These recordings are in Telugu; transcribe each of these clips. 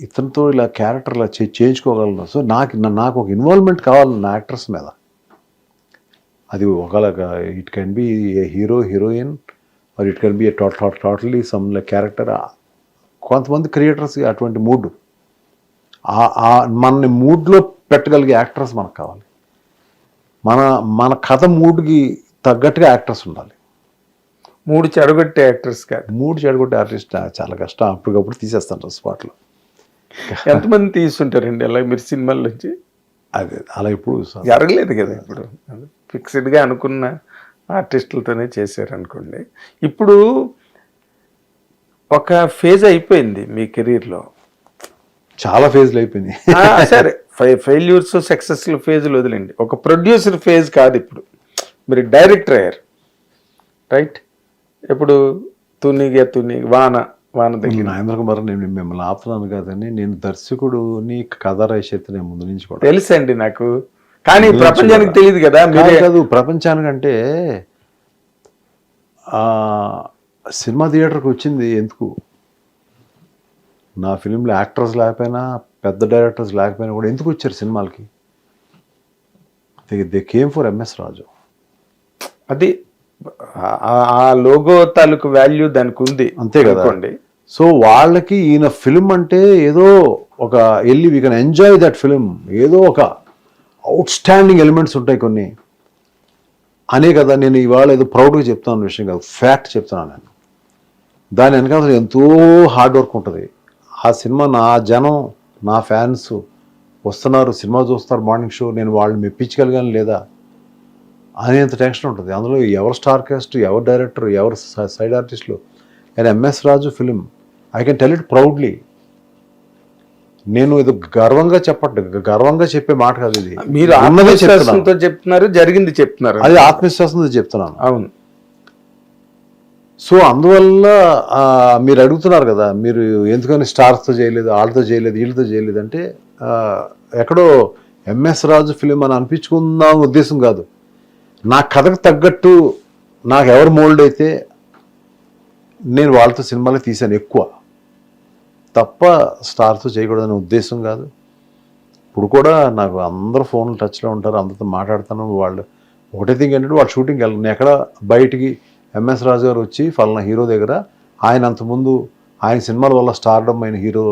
ఇతనితో ఇలా క్యారెక్టర్ ఇలా చేయించుకోగలను. సో నాకు ఒక ఇన్వాల్వ్మెంట్ కావాలి నా యాక్టర్స్ మీద. అది ఒకలాగా it can be A hero heroine or it can be A totally some character. కొంతమంది క్రియేటర్స్కి అటువంటి మూడ్, మనని మూడ్లో పెట్టగలిగే యాక్టర్స్ మనకు కావాలి. మన కథ మూడ్కి తగ్గట్టుగా యాక్టర్స్ ఉండాలి. మూడు చెడగొట్టే యాక్టర్స్ కాదు. మూడు చెడగొట్టే ఆర్టిస్ట్ చాలా కష్టం. అప్పటికప్పుడు తీసేస్తాను స్పాట్లో. ఎంతమంది తీస్తుంటారండి అలా మీరు సినిమాల నుంచి? అదే అలా ఇప్పుడు జరగలేదు కదా. ఇప్పుడు ఫిక్స్డ్గా అనుకున్న ఆర్టిస్టులతోనే చేశారు అనుకోండి. ఇప్పుడు ఒక ఫేజ్ అయిపోయింది మీ కెరీర్లో. చాలా ఫేజ్లు అయిపోయింది. సరే, ఫెయిల్యూర్స్ సక్సెస్ఫుల్ ఫేజ్లు వదిలేండి. ఒక ప్రొడ్యూసర్ ఫేజ్ కాదు ఇప్పుడు. మీరు డైరెక్టర్ అయ్యారు, రైట్? ఇప్పుడు తునిగా వాన దగ్గర నాగేంద్ర కుమార్, నేను మిమ్మల్ని ఆపుతున్నాను కాదని, నేను దర్శకుడుని కథ రాసేది నేను ముందు నుంచి కూడా తెలుసండి నాకు. కానీ ప్రపంచానికి తెలియదు కదా. కాదు, ప్రపంచానికంటే సినిమా థియేటర్కి వచ్చింది ఎందుకు? నా ఫిలింలో యాక్టర్స్ లేకపోయినా, పెద్ద డైరెక్టర్స్ లేకపోయినా కూడా ఎందుకు వచ్చారు సినిమాలకి? దే కేమ్ ఫర్ ఎంఎస్ రాజు. అది ఆ లోగో తాలూకు వాల్యూ దానికి ఉంది, అంతే కదా. సో వాళ్ళకి ఈయన ఫిలిం అంటే ఏదో ఒక వెళ్ళి we can enjoy that film, ఏదో ఒక అవుట్ స్టాండింగ్ ఎలిమెంట్స్ ఉంటాయి కొన్ని అనే కదా. నేను ఇవాళ ఏదో ప్రౌడ్గా చెప్తాను విషయం కాదు, ఫ్యాక్ట్ చెప్తున్నాను నేను. దాని వెనకాల ఎంతో హార్డ్ వర్క్ ఉంటుంది. ఆ సినిమా నా జనం, నా ఫ్యాన్స్ వస్తున్నారు, సినిమా చూస్తారు మార్నింగ్ షో, నేను వాళ్ళని మెప్పించగలిగాను లేదా అనేంత టెన్షన్ ఉంటుంది. అందులో ఎవరు స్టార్ కాస్ట్, ఎవరు డైరెక్టర్, ఎవరు సైడ్ ఆర్టిస్టులు. And MS Raju film, I can tell it proudly. నేను ఇది గర్వంగా చెప్పే మాట కాదు. ఇది మీరు ఆత్మవిశ్వాసంతో చెప్తున్నారు, జరిగింది చెప్తున్నారు. అది ఆత్మవిశ్వాసంతో చెప్తున్నాను. అవును. సో అందువల్ల మీరు అడుగుతున్నారు కదా, మీరు ఎందుకని స్టార్స్తో చేయలేదు, వాళ్ళతో చేయలేదు, వీళ్ళతో చేయలేదు అంటే, ఎక్కడో ఎంఎస్ రాజు ఫిలిం అని అనిపించుకుందాం ఉద్దేశం కాదు. నా కథకు తగ్గట్టు నాకు ఎవరు మోల్డ్ అయితే నేను వాళ్ళతో సినిమాలు తీశాను ఎక్కువ, తప్ప స్టార్తో చేయకూడదనే ఉద్దేశం కాదు. ఇప్పుడు కూడా నాకు అందరూ ఫోన్లు టచ్లో ఉంటారు, అందరితో మాట్లాడతాను. వాళ్ళు ఒకటే థింగ్ ఏంటంటే, వాళ్ళు షూటింగ్కి వెళ్ళను. నేను ఎక్కడ బయటికి ఎంఎస్ రాజు గారు వచ్చి ఫలానా హీరో దగ్గర, ఆయన అంతకుముందు ఆయన సినిమాల వల్ల స్టార్డమ్ అయిన హీరో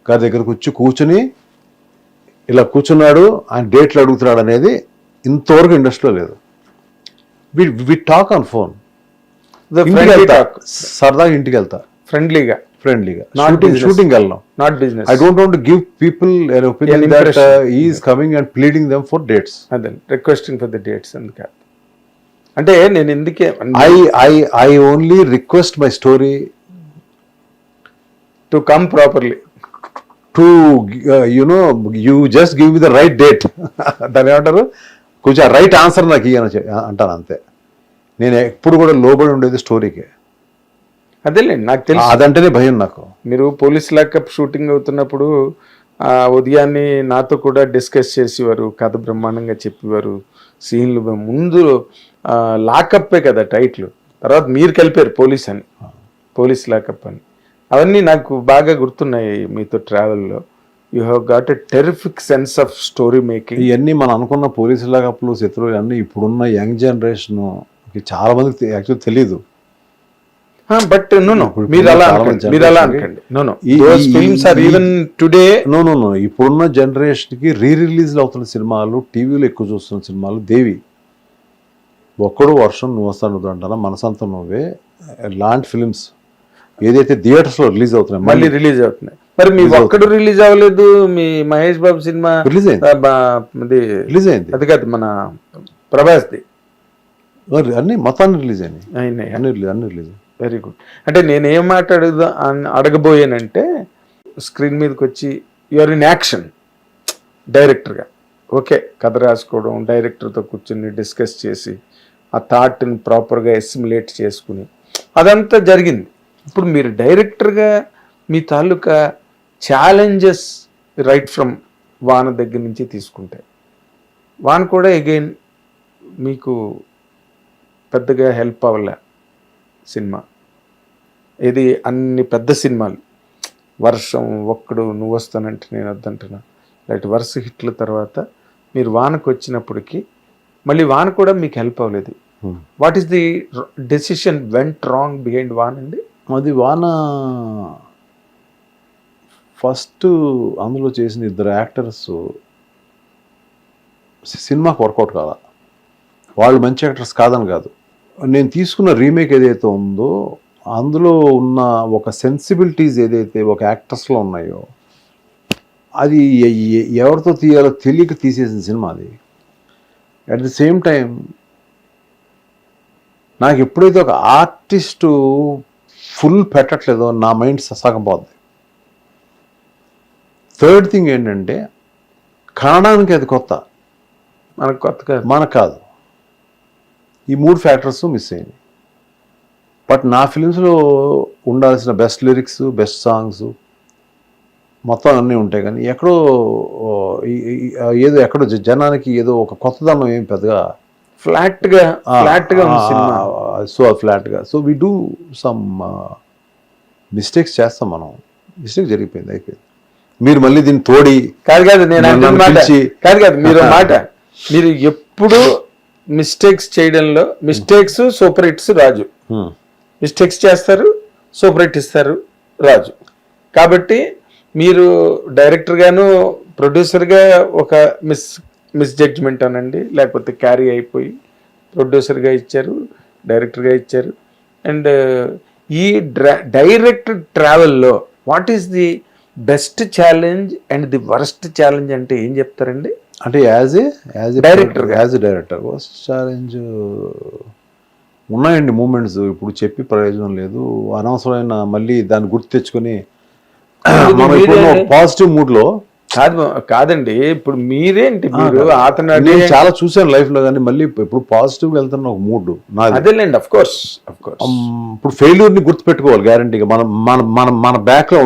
గారి దగ్గరకు వచ్చి కూర్చుని ఇలా కూర్చున్నాడు, ఆయన డేట్లు అడుగుతున్నాడు అనేది ఇంతవరకు ఇండస్ట్రీలో లేదు. వి టాక్ ఆన్ ఫోన్, సరదాగా ఇంటికి వెళ్తా ఫ్రెండ్లీగా షూటింగ్ వెళ్ళను. Not business. I don't want to give people an opinion that he is coming and pleading them for dates. అదే రిక్వెస్టింగ్ ఫర్ ద డేట్స్ అందుకే. అంటే నేను ఎందుకే I only request my story to come properly, to you just give me the right date. దాని ఏమంటారు, కొంచెం రైట్ ఆన్సర్ నాకు ఇయ్యని అంటాను అంతే. నేను ఎప్పుడు కూడా లోబడి ఉండేది స్టోరీకే. అదేలేండి, నాకు తెలుసు. అదంటేనే భయం నాకు. మీరు పోలీస్ లాకప్ షూటింగ్ అవుతున్నప్పుడు ఉదయాన్నే నాతో కూడా డిస్కస్ చేసేవారు, కథ బ్రహ్మాండంగా చెప్పేవారు. సీన్లు ముందు లాకప్పే కదా టైటిల్, తర్వాత మీరు కలిపారు పోలీస్ అని, పోలీస్ లాకప్ అని. అవన్నీ నాకు బాగా గుర్తున్నాయి మీతో ట్రావెల్లో. You have got a terrific sense of story making. ఇవన్నీ మనం అనుకున్న పోలీసు లాకప్లు, శత్రువులు అన్నీ ఇప్పుడున్న యంగ్ జనరేషన్ చాలా మందికి యాక్చువల్లీ తెలీదు. బట్ మీరు అలా అనకండి. ఇప్పుడున్న జనరేషన్కి రిలీజ్లు అవుతున్న సినిమాలు, టీవీలో ఎక్కువ చూస్తున్న సినిమాలు దేవి, ఒక్కడు వర్షం నువ్వు వస్తాను అంటారా, మనసంతా నువ్వే లాంటి ఫిలిమ్స్ ఏదైతే థియేటర్స్లో రిలీజ్ అవుతున్నాయి, మళ్ళీ రిలీజ్ అవుతున్నాయి. మరి మీ ఒక్కడు రిలీజ్ అవ్వలేదు. మీ మహేష్ బాబు సినిమా రిలీజ్ అయింది. అది కాదు, మన ప్రభాస్ది అన్ని మొత్తాన్ని రిలీజ్ అయినాయి. అన్ని రిలీజ్. Very good. అంటే నేనేం మాట అడగబోయానంటే, స్క్రీన్ మీదకి వచ్చి యూఆర్ ఇన్ యాక్షన్ డైరెక్టర్గా. ఓకే, కథ రాసుకోవడం, డైరెక్టర్తో కూర్చొని డిస్కస్ చేసి ఆ థాట్ని ప్రాపర్గా ఎస్టిమేట్ చేసుకుని అదంతా జరిగింది. ఇప్పుడు మీరు డైరెక్టర్గా మీ తాలూకా ఛాలెంజెస్ రైట్ ఫ్రమ్ వాన దగ్గర నుంచి తీసుకుంటే, వాన కూడా అగైన్ మీకు పెద్దగా హెల్ప్ అవ్వలే సినిమా. ఇది అన్ని పెద్ద సినిమాలు వర్షం ఒక్కడు నువ్వు వస్తానంటే నేను వద్దంటున్నా లైట్ వరుస హిట్ల తర్వాత మీరు వానకు వచ్చినప్పటికీ మళ్ళీ వాన కూడా మీకు హెల్ప్ అవ్వలేదు. What is the decision went wrong behind వాన్ అండి? అది వాన ఫస్ట్ అందులో చేసిన ఇద్దరు యాక్టర్స్ సినిమాకి వర్కౌట్ కాదా. వాళ్ళు మంచి యాక్టర్స్ కాదని కాదు, నేను తీసుకున్న రీమేక్ ఏదైతే ఉందో అందులో ఉన్న ఒక సెన్సిబిలిటీస్ ఏదైతే ఒక యాక్టర్స్లో ఉన్నాయో అది ఎవరితో తీయాలో తెలియక తీసేసిన సినిమా అది. అట్ ది సేమ్ టైం నాకు ఎప్పుడైతే ఒక ఆర్టిస్టు ఫుల్ పెట్టట్లేదో నా మైండ్ సగం పోద్ది. థర్డ్ థింగ్ ఏంటంటే కన్నడానికి అది కొత్త, మనకు కొత్త కాదు, మనకు కాదు. ఈ 3 ఫ్యాక్టర్స్ మిస్ అయ్యింది. బట్ నా ఫిలిమ్స్లో ఉండాల్సిన బెస్ట్ లిరిక్స్, బెస్ట్ సాంగ్స్ మొత్తం అన్నీ ఉంటాయి, కానీ ఎక్కడో ఎక్కడో జనానికి ఏదో ఒక కొత్తదనం ఏం పెద్దగా ఫ్లాట్గా ఉంది సినిమా. సో ఫ్లాట్గా. So we do some mistakes చేస్తాం మనం. మిస్టేక్ జరిగిపోయింది, అయిపోయింది. మీరు మళ్ళీ దీన్ని తోడి కాదు నేను అంటున్న మాట కాదు మీరు మాట మీరు ఎప్పుడు మిస్టేక్స్ చేయడంలో మిస్టేక్స్ సూపర్ హిట్స్ రాజు, మిస్టేక్స్ చేస్తారు సూపర్ హిట్ ఇస్తారు రాజు. కాబట్టి మీరు డైరెక్టర్గాను ప్రొడ్యూసర్గా ఒక మిస్ జడ్జ్మెంట్ అనండి, లేకపోతే క్యారీ అయిపోయి ప్రొడ్యూసర్గా ఇచ్చారు, డైరెక్టర్గా ఇచ్చారు. అండ్ ఈ డైరెక్ట్ ట్రావెల్లో what is the best challenge and the worst challenge అంటే ఏం చెప్తారండి? అంటే as a director worst challenge ఉన్నాయండి మూమెంట్స్. ఇప్పుడు చెప్పి ప్రయోజనం లేదు, అనవసరమైన మళ్ళీ దాన్ని గుర్తు తెచ్చుకొని మనం ఇప్పుడు పాజిటివ్ మూడ్లో కాదండి. ఇప్పుడు మీరేంటి మీరు అతను నేను చాలా చూసాను లైఫ్ లో, కానీ మళ్ళీ ఇప్పుడు పాజిటివ్ గా వెళ్తున్న ఒక మూడ్ అదేలేండి. అఫ్ కోర్స్ ఇప్పుడు ఫెయిల్యూర్ ని గుర్తు పెట్టుకోవాలి గ్యారంటీగా. మన బ్యాక్ లో